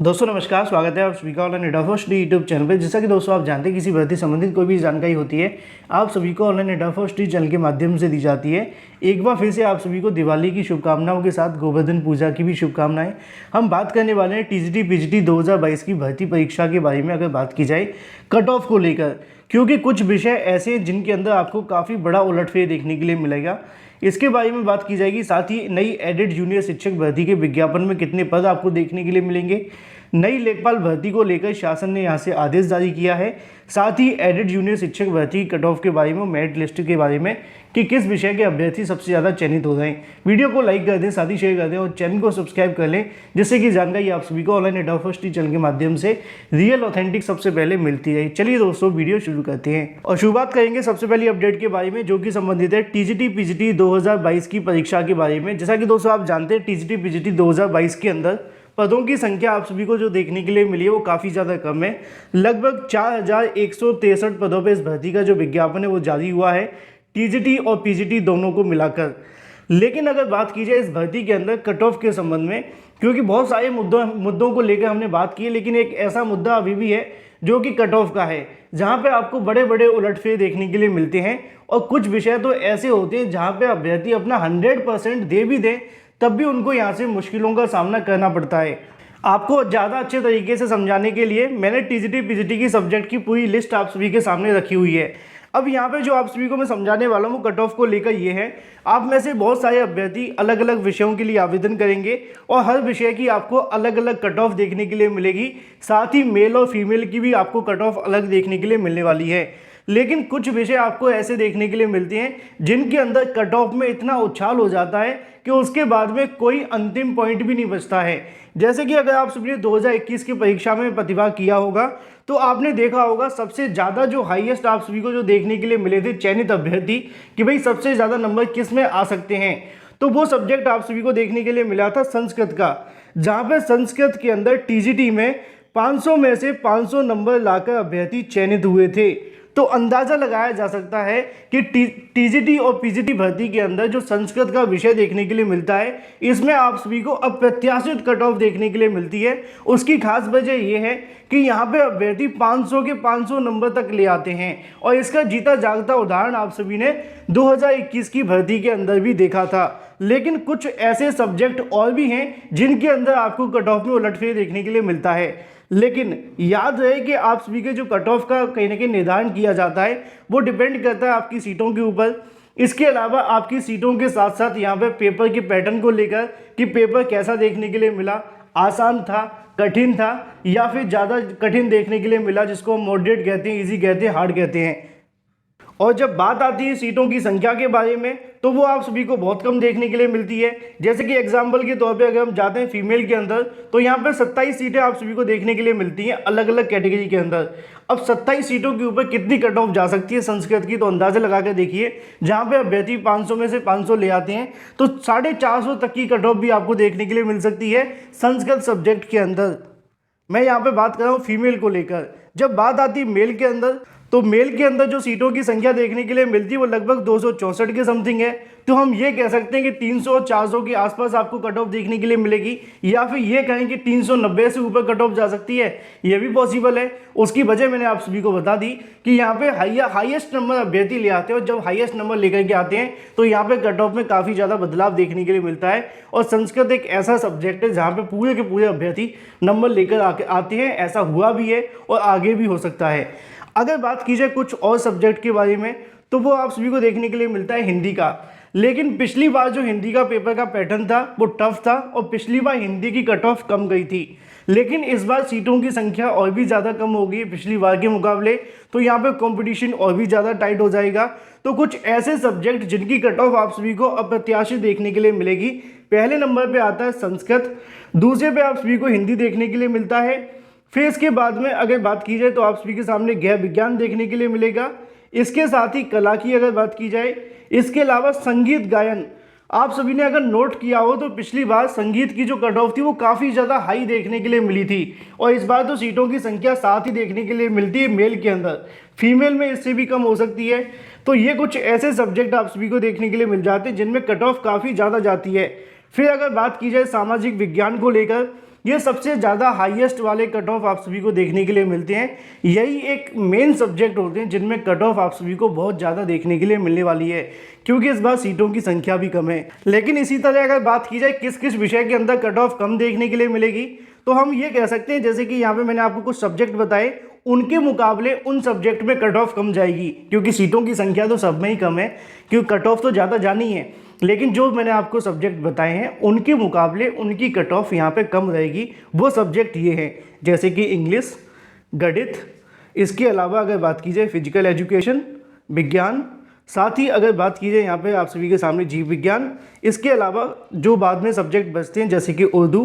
दोस्तों नमस्कार, स्वागत है आप सभी का ऑनलाइन एडा फर्स्ट यूट्यूब चैनल पे। जैसा कि दोस्तों आप जानते हैं किसी भर्ती संबंधित कोई भी जानकारी होती है आप सभी को ऑनलाइन एडा फर्स्ट चैनल के माध्यम से दी जाती है। एक बार फिर से आप सभी को दिवाली की शुभकामनाओं के साथ गोवर्धन पूजा की भी शुभकामनाएं। हम बात करने वाले हैं टीजीटी पीजीटी 2022 की भर्ती परीक्षा के बारे में। अगर बात की जाए कट ऑफ को लेकर, क्योंकि कुछ विषय ऐसे हैं जिनके अंदर आपको काफ़ी बड़ा उलटफेर देखने के लिए मिलेगा, इसके बारे में बात की जाएगी। साथ ही नई एडेड जूनियर शिक्षक भर्ती के विज्ञापन में कितने पद आपको देखने के लिए मिलेंगे, नई लेखपाल भर्ती को लेकर शासन ने यहां से आदेश जारी किया है। साथ ही एडेड जूनियर शिक्षक भर्ती कट ऑफ के बारे में, मेरिट लिस्ट के बारे में कि किस विषय के अभ्यर्थी सबसे ज़्यादा चयनित हो रहे हैं। वीडियो को लाइक कर दें, साथ ही शेयर कर दें और चैनल को सब्सक्राइब कर लें, जिससे कि जानकारी आप सभी को ऑनलाइन एडा फर्स्ट चैनल के माध्यम से रियल ऑथेंटिक सबसे पहले मिलती है। चलिए दोस्तों वीडियो शुरू करते हैं और शुरुआत करेंगे सबसे पहली अपडेट के बारे में, जो कि संबंधित है टीजीटी पीजीटी 2022 की परीक्षा के बारे में। जैसा कि दोस्तों आप जानते हैं टीजीटी पीजीटी 2022 के अंदर पदों की संख्या आप सभी को जो देखने के लिए मिली है वो काफ़ी ज़्यादा कम है। लगभग 4163 पदों पे इस भर्ती का जो विज्ञापन है वो जारी हुआ है, टीजीटी और पीजीटी दोनों को मिलाकर। लेकिन अगर बात की जाए इस भर्ती के अंदर कट ऑफ के संबंध में, क्योंकि बहुत सारे मुद्दों को लेकर हमने बात की है, लेकिन एक ऐसा मुद्दा अभी भी है जो कि कट ऑफ का है, जहाँ पे आपको बड़े बड़े उलटफेर देखने के लिए मिलते हैं। और कुछ विषय तो ऐसे होते हैं जहाँ पे अभ्यर्थी अपना 100% दे भी दें तब भी उनको यहाँ से मुश्किलों का सामना करना पड़ता है। आपको ज़्यादा अच्छे तरीके से समझाने के लिए मैंने टीजीटी पीजीटी की सब्जेक्ट की पूरी लिस्ट आप सभी के सामने रखी हुई है। अब यहाँ पे जो आप सभी को मैं समझाने वाला हूँ कट ऑफ को लेकर ये है, आप में से बहुत सारे अभ्यर्थी अलग अलग विषयों के लिए आवेदन करेंगे और हर विषय की आपको अलग अलग कट ऑफ देखने के लिए मिलेगी। साथ ही मेल और फीमेल की भी आपको कट ऑफ अलग देखने के लिए मिलने वाली है। लेकिन कुछ विषय आपको ऐसे देखने के लिए मिलते हैं जिनके अंदर कट ऑफ में इतना उछाल हो जाता है कि उसके बाद में कोई अंतिम पॉइंट भी नहीं बचता है। जैसे कि अगर आप सभी ने 2021 की परीक्षा में प्रतिभाग किया होगा तो आपने देखा होगा सबसे ज़्यादा जो हाईएस्ट आप सभी को जो देखने के लिए मिले थे चयनित अभ्यर्थी कि भाई सबसे ज़्यादा नंबर किस में आ सकते हैं, तो वो सब्जेक्ट आप सभी को देखने के लिए मिला था संस्कृत का, जहाँ पे संस्कृत के अंदर टीजीटी में 500 में से 500 नंबर लाकर अभ्यर्थी चयनित हुए थे। तो अंदाज़ा लगाया जा सकता है कि टीजीटी और पीजीटी भर्ती के अंदर जो संस्कृत का विषय देखने के लिए मिलता है, इसमें आप सभी को अप्रत्याशित कट ऑफ देखने के लिए मिलती है। उसकी खास वजह यह है कि यहाँ पे अभ्यर्थी 500 के 500 नंबर तक ले आते हैं और इसका जीता जागता उदाहरण आप सभी ने 2021 की भर्ती के अंदर भी देखा था। लेकिन कुछ ऐसे सब्जेक्ट और भी हैं जिनके अंदर आपको कट ऑफ में उलटफेर देखने के लिए मिलता है। लेकिन याद रहे कि आप सभी के जो कट ऑफ का कहीं ना कहीं निर्धारण किया जाता है वो डिपेंड करता है आपकी सीटों के ऊपर। इसके अलावा आपकी सीटों के साथ साथ यहाँ पे पेपर के पैटर्न को लेकर कि पेपर कैसा देखने के लिए मिला, आसान था, कठिन था या फिर ज़्यादा कठिन देखने के लिए मिला, जिसको हम मॉडरेट कहते हैं, इजी कहते हैं, हार्ड कहते हैं। और जब बात आती है सीटों की संख्या के बारे में तो वो आप सभी को बहुत कम देखने के लिए मिलती है। जैसे कि एग्जाम्पल के तौर पे अगर हम जाते हैं फीमेल के अंदर तो यहाँ पर 27 सीटें आप सभी को देखने के लिए मिलती हैं अलग अलग कैटेगरी के अंदर। अब 27 सीटों के ऊपर कितनी कट ऑफ जा सकती है संस्कृत की, तो अंदाजा लगा कर देखिए। जहाँ पे अभ्यर्थी 500 में से 500 ले आते हैं तो 450 तक की कट ऑफ भी आपको देखने के लिए मिल सकती है संस्कृत सब्जेक्ट के अंदर। मैं यहाँ पे बात कर रहा हूँ फीमेल को लेकर। जब बात आती है मेल के अंदर तो मेल के अंदर जो सीटों की संख्या देखने के लिए मिलती है वो लगभग 264 के समथिंग है। तो हम ये कह सकते हैं कि 300 और 400 के आसपास आपको कट ऑफ देखने के लिए मिलेगी, या फिर ये कहें कि 390 से ऊपर कट ऑफ जा सकती है, ये भी पॉसिबल है। उसकी वजह मैंने आप सभी को बता दी कि यहाँ पे हाईएस्ट नंबर अभ्यर्थी ले आते हैं और जब हाईएस्ट नंबर लेकर के आते हैं तो यहाँ पे कट ऑफ में काफ़ी ज़्यादा बदलाव देखने के लिए मिलता है। और संस्कृत एक ऐसा सब्जेक्ट है जहाँ पे पूरे के पूरे अभ्यर्थी नंबर लेकर आते हैं, ऐसा हुआ भी है और आगे भी हो सकता है। अगर बात की जाए कुछ और सब्जेक्ट के बारे में तो वो आप सभी को देखने के लिए मिलता है हिंदी का। लेकिन पिछली बार जो हिंदी का पेपर का पैटर्न था वो टफ था और पिछली बार हिंदी की कट ऑफ कम गई थी। लेकिन इस बार सीटों की संख्या और भी ज़्यादा कम होगी पिछली बार के मुकाबले, तो यहाँ पे कंपटीशन और भी ज़्यादा टाइट हो जाएगा। तो कुछ ऐसे सब्जेक्ट जिनकी कट ऑफ आप सभी को अप्रत्याशित देखने के लिए मिलेगी। पहले नंबर पर आता है संस्कृत, दूसरे पे आप सभी को हिंदी देखने के लिए मिलता है। फिर इसके बाद में अगर बात की जाए तो आप सभी के सामने गैर विज्ञान देखने के लिए मिलेगा। इसके साथ ही कला की अगर बात की जाए, इसके अलावा संगीत गायन। आप सभी ने अगर नोट किया हो तो पिछली बार संगीत की जो कट ऑफ थी वो काफ़ी ज़्यादा हाई देखने के लिए मिली थी और इस बार तो सीटों की संख्या 7 ही देखने के लिए मिलती है मेल के अंदर, फीमेल में इससे भी कम हो सकती है। तो ये कुछ ऐसे सब्जेक्ट आप सभी को देखने के लिए मिल जाते हैं जिनमें कट ऑफ काफ़ी ज़्यादा जाती है। फिर अगर बात की जाए सामाजिक विज्ञान को लेकर ये सबसे ज़्यादा हाईएस्ट वाले कट ऑफ आप सभी को देखने के लिए मिलते हैं। यही एक मेन सब्जेक्ट होते हैं जिनमें कट ऑफ आप सभी को बहुत ज़्यादा देखने के लिए मिलने वाली है, क्योंकि इस बार सीटों की संख्या भी कम है। लेकिन इसी तरह अगर बात की जाए किस किस विषय के अंदर कट ऑफ कम देखने के लिए मिलेगी, तो हम ये कह सकते हैं जैसे कि यहाँ पे मैंने आपको कुछ सब्जेक्ट बताए, उनके मुकाबले उन सब्जेक्ट में कट ऑफ कम जाएगी, क्योंकि सीटों की संख्या तो सब में ही कम है, क्योंकि कट ऑफ तो ज़्यादा जानी है। लेकिन जो मैंने आपको सब्जेक्ट बताए हैं उनके मुकाबले उनकी कट ऑफ यहाँ पे कम रहेगी। वो सब्जेक्ट ये हैं जैसे कि इंग्लिश, गणित, इसके अलावा अगर बात की जाए फिजिकल एजुकेशन, विज्ञान, साथ ही अगर बात की जाए यहाँ पे आप सभी के सामने जीव विज्ञान, इसके अलावा जो बाद में सब्जेक्ट बचते हैं जैसे कि उर्दू,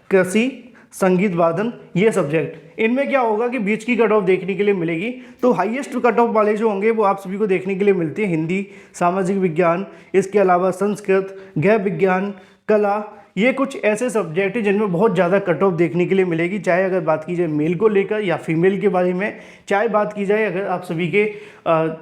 कृषि, संगीत वादन, ये सब्जेक्ट, इनमें क्या होगा कि बीच की कट ऑफ देखने के लिए मिलेगी। तो हाईएस्ट कट ऑफ वाले जो होंगे वो आप सभी को देखने के लिए मिलते हैं हिंदी, सामाजिक विज्ञान, इसके अलावा संस्कृत, गैर विज्ञान, कला, ये कुछ ऐसे सब्जेक्ट हैं जिनमें बहुत ज़्यादा कट ऑफ देखने के लिए मिलेगी। चाहे अगर बात की जाए मेल को लेकर या फीमेल के बारे में, चाहे बात की जाए अगर आप सभी के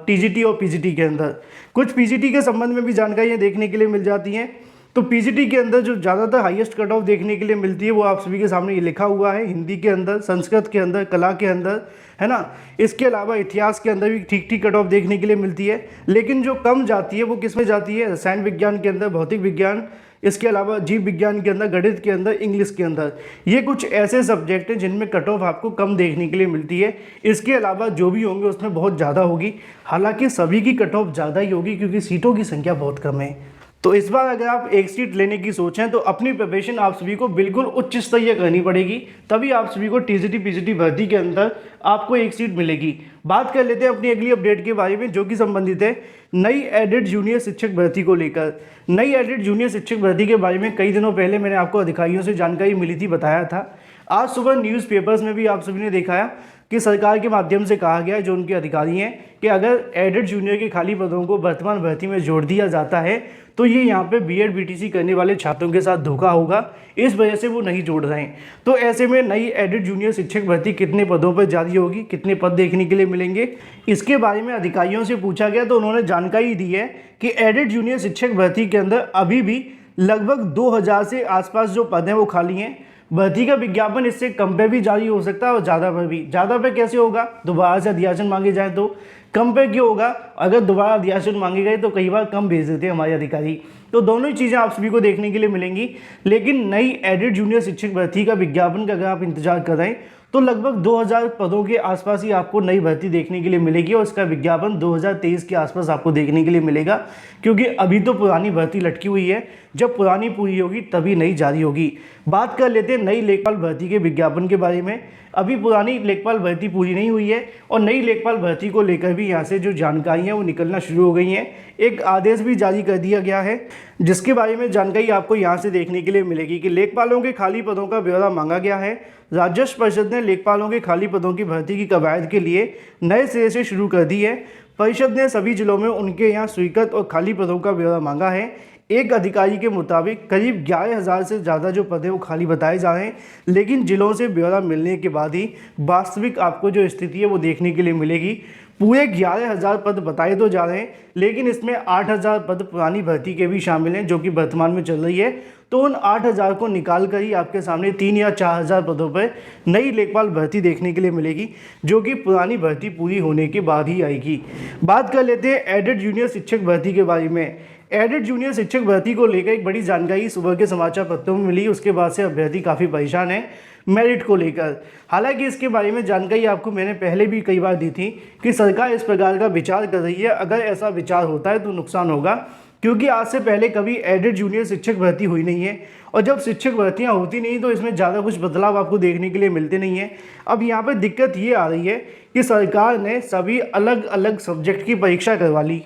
टीजीटी और पीजीटी के अंदर, कुछ पीजीटी के संबंध में भी जानकारियाँ देखने के लिए मिल जाती हैं। तो पीजीटी के अंदर जो ज़्यादातर हाईएस्ट कट ऑफ देखने के लिए मिलती है वो आप सभी के सामने ये लिखा हुआ है, हिंदी के अंदर, संस्कृत के अंदर, कला के अंदर, है ना। इसके अलावा इतिहास के अंदर भी ठीक ठीक कट ऑफ देखने के लिए मिलती है। लेकिन जो कम जाती है वो किस में जाती है, रसायन विज्ञान के अंदर, भौतिक विज्ञान, इसके अलावा जीव विज्ञान के अंदर, गणित के अंदर, इंग्लिश के अंदर। ये कुछ ऐसे सब्जेक्ट हैं जिनमें कट ऑफ आपको कम देखने के लिए मिलती है। इसके अलावा जो भी होंगे उसमें बहुत ज़्यादा होगी, हालांकि सभी की कट ऑफ ज़्यादा ही होगी क्योंकि सीटों की संख्या बहुत कम है। तो इस बार अगर आप एक सीट लेने की सोचें तो अपनी प्रिपरेशन आप सभी को बिल्कुल उच्च स्तरीय करनी पड़ेगी, तभी आप सभी को टीजीटी पीजीटी भर्ती के अंदर आपको एक सीट मिलेगी। बात कर लेते हैं अपनी अगली अपडेट के बारे में जो कि संबंधित है नई एडेड जूनियर शिक्षक भर्ती को लेकर। नई एडेड जूनियर शिक्षक भर्ती के बारे में कई दिनों पहले मैंने आपको अधिकारियों से जानकारी मिली थी, बताया था। आज सुबह न्यूज़पेपर्स में भी आप सभी ने देखा है कि सरकार के माध्यम से कहा गया है, जो उनके अधिकारी हैं, कि अगर एडेड जूनियर के खाली पदों को वर्तमान भर्ती में जोड़ दिया जाता है तो ये यहाँ पे बीएड बीटीसी करने वाले छात्रों के साथ धोखा होगा, इस वजह से वो नहीं जोड़ रहे हैं। तो ऐसे में नई एडेड जूनियर शिक्षक भर्ती कितने पदों पर जारी होगी, कितने पद देखने के लिए मिलेंगे, इसके बारे में अधिकारियों से पूछा गया तो उन्होंने जानकारी दी है कि एडेड जूनियर शिक्षक भर्ती के अंदर अभी भी लगभग 2000 से आसपास जो पद हैं वो खाली हैं। भर्ती का विज्ञापन इससे कम पे भी जारी हो सकता है और ज़्यादा पर भी। ज़्यादा पे कैसे होगा, दोबारा से अध्यासन मांगे जाए तो। कम पे क्यों होगा, अगर दोबारा अध्यासन मांगे गए तो कई बार कम भेज देते हैं हमारे अधिकारी। तो दोनों ही चीज़ें आप सभी को देखने के लिए मिलेंगी। लेकिन नई एडेड जूनियर शिक्षक भर्ती का विज्ञापन का अगर आप इंतजार कर रहे हैं तो लगभग 2000 पदों के आसपास ही आपको नई भर्ती देखने के लिए मिलेगी और इसका विज्ञापन 2023 के आसपास आपको देखने के लिए मिलेगा, क्योंकि अभी तो पुरानी भर्ती लटकी हुई है। जब पुरानी पूरी होगी तभी नई जारी होगी। बात कर लेते हैं नई लेखपाल भर्ती के विज्ञापन के बारे में। अभी पुरानी लेखपाल भर्ती पूरी नहीं हुई है और नई लेखपाल भर्ती को लेकर भी यहाँ से जो जानकारी है वो निकलना शुरू हो गई हैं। एक आदेश भी जारी कर दिया गया है जिसके बारे में जानकारी आपको यहाँ से देखने के लिए मिलेगी कि लेखपालों के खाली पदों का ब्यौरा मांगा गया है। राजस्व परिषद ने लेखपालों के खाली पदों की भर्ती की कवायद के लिए नए सिरे से शुरू कर दी है। परिषद ने सभी जिलों में उनके यहाँ स्वीकृत और खाली पदों का ब्यौरा मांगा है। एक अधिकारी के मुताबिक करीब 11,000 से ज़्यादा जो पद हैं वो खाली बताए जा रहे हैं, लेकिन जिलों से ब्यौरा मिलने के बाद ही वास्तविक आपको जो स्थिति है वो देखने के लिए मिलेगी। पूरे 11,000 पद बताए तो जा रहे हैं, लेकिन इसमें 8,000 पद पुरानी भर्ती के भी शामिल हैं जो कि वर्तमान में चल रही है। तो उन 8,000 को निकाल कर ही आपके सामने 3 या 4,000 पदों पर नई लेखपाल भर्ती देखने के लिए मिलेगी, जो कि पुरानी भर्ती पूरी होने के बाद ही आएगी। बात कर लेते हैं एडेड जूनियर शिक्षक भर्ती के बारे में। एडेड जूनियर शिक्षक भर्ती को लेकर एक बड़ी जानकारी सुबह के समाचार पत्रों में मिली, उसके बाद से अभ्यर्थी काफ़ी परेशान है मेरिट को लेकर। हालांकि इसके बारे में जानकारी आपको मैंने पहले भी कई बार दी थी कि सरकार इस प्रकार का विचार कर रही है। अगर ऐसा विचार होता है तो नुकसान होगा, क्योंकि आज से पहले कभी एडेड जूनियर शिक्षक भर्ती हुई नहीं है और जब शिक्षक भर्तियां होती नहीं तो इसमें ज़्यादा कुछ बदलाव आपको देखने के लिए मिलते नहीं है। अब यहाँ पर दिक्कत ये आ रही है कि सरकार ने सभी अलग अलग सब्जेक्ट की परीक्षा करवा ली,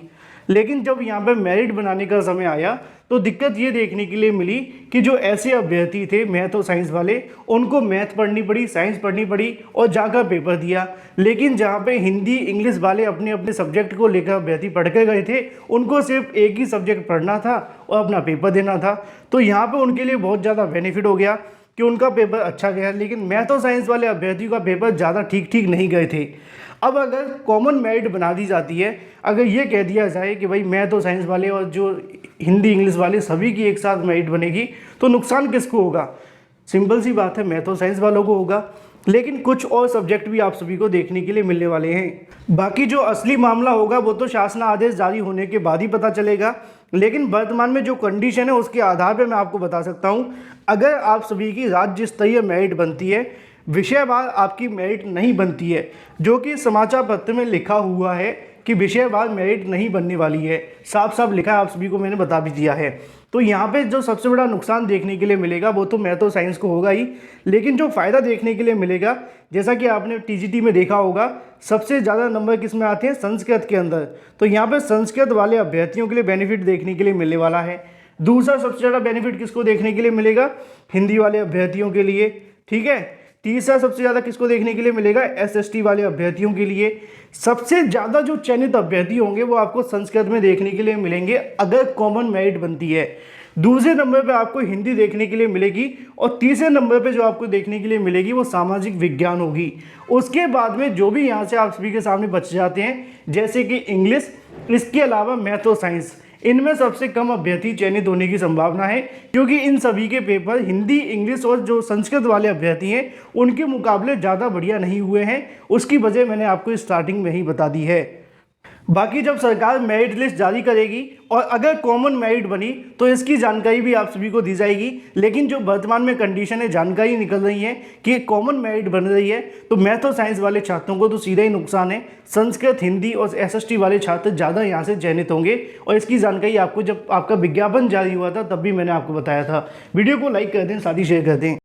लेकिन जब यहाँ पर मेरिट बनाने का समय आया तो दिक्कत ये देखने के लिए मिली कि जो ऐसे अभ्यर्थी थे मैथ और साइंस वाले, उनको मैथ पढ़नी पड़ी, साइंस पढ़नी पड़ी और जाकर पेपर दिया। लेकिन जहाँ पे हिंदी इंग्लिश वाले अपने अपने सब्जेक्ट को लेकर अभ्यर्थी पढ़ के गए थे, उनको सिर्फ एक ही सब्जेक्ट पढ़ना था और अपना पेपर देना था। तो यहाँ पर उनके लिए बहुत ज़्यादा बेनिफिट हो गया कि उनका पेपर अच्छा गया, लेकिन मैथ और साइंस वाले अभ्यर्थियों का पेपर ज़्यादा ठीक नहीं गए थे। अब अगर कॉमन मेरिट बना दी जाती है, अगर ये कह दिया जाए कि भाई मैथ और साइंस वाले और जो हिंदी इंग्लिश वाले सभी की एक साथ मेरिट बनेगी, तो नुकसान किसको होगा? सिंपल सी बात है, मैथ और साइंस वालों को होगा, लेकिन कुछ और सब्जेक्ट भी आप सभी को देखने के लिए मिलने वाले हैं। बाकी जो असली मामला होगा वो तो शासन आदेश जारी होने के बाद ही पता चलेगा, लेकिन वर्तमान में जो कंडीशन है उसके आधार पर मैं आपको बता सकता हूँ, अगर आप सभी की राज्य स्तरीय मेरिट बनती है, विषयवार आपकी मेरिट नहीं बनती है, जो कि समाचार पत्र में लिखा हुआ है कि विषयवार मेरिट नहीं बनने वाली है, साफ साफ लिखा है, आप सभी को मैंने बता भी दिया है। तो यहाँ पे जो सबसे बड़ा नुकसान देखने के लिए मिलेगा वो तो मैथ और साइंस को होगा ही, लेकिन जो फ़ायदा देखने के लिए मिलेगा, जैसा कि आपने टीजीटी में देखा होगा, सबसे ज़्यादा नंबर किस में आते हैं, संस्कृत के अंदर। तो यहाँ पे संस्कृत वाले अभ्यर्थियों के लिए बेनिफिट देखने के लिए मिलने वाला है। दूसरा सबसे ज़्यादा बेनिफिट किसको देखने के लिए मिलेगा, हिंदी वाले अभ्यर्थियों के लिए, ठीक है। तीसरा सबसे ज़्यादा किसको देखने के लिए मिलेगा, एसएसटी वाले अभ्यर्थियों के लिए। सबसे ज़्यादा जो चयनित अभ्यर्थी होंगे वो आपको संस्कृत में देखने के लिए मिलेंगे अगर कॉमन मेरिट बनती है। दूसरे नंबर पे आपको हिंदी देखने के लिए मिलेगी, और तीसरे नंबर पे जो आपको देखने के लिए मिलेगी वो सामाजिक विज्ञान होगी। उसके बाद में जो भी यहाँ से आप सभी के सामने बच जाते हैं, जैसे कि इंग्लिश, इसके अलावा मैथ और साइंस, इनमें सबसे कम अभ्यर्थी चयनित होने की संभावना है, क्योंकि इन सभी के पेपर हिंदी, इंग्लिश और जो संस्कृत वाले अभ्यर्थी हैं उनके मुकाबले ज़्यादा बढ़िया नहीं हुए हैं। उसकी वजह मैंने आपको स्टार्टिंग में ही बता दी है। बाकी जब सरकार मेरिट लिस्ट जारी करेगी और अगर कॉमन मेरिट बनी तो इसकी जानकारी भी आप सभी को दी जाएगी, लेकिन जो वर्तमान में कंडीशन है, जानकारी निकल रही है कि कॉमन मेरिट बन रही है, तो मैथ और साइंस वाले छात्रों को तो सीधा ही नुकसान है। संस्कृत, हिंदी और एसएसटी वाले छात्र ज़्यादा यहाँ से चयनित होंगे, और इसकी जानकारी आपको जब आपका विज्ञापन जारी हुआ था तब भी मैंने आपको बताया था। वीडियो को लाइक कर दें, साथ ही शेयर कर दें।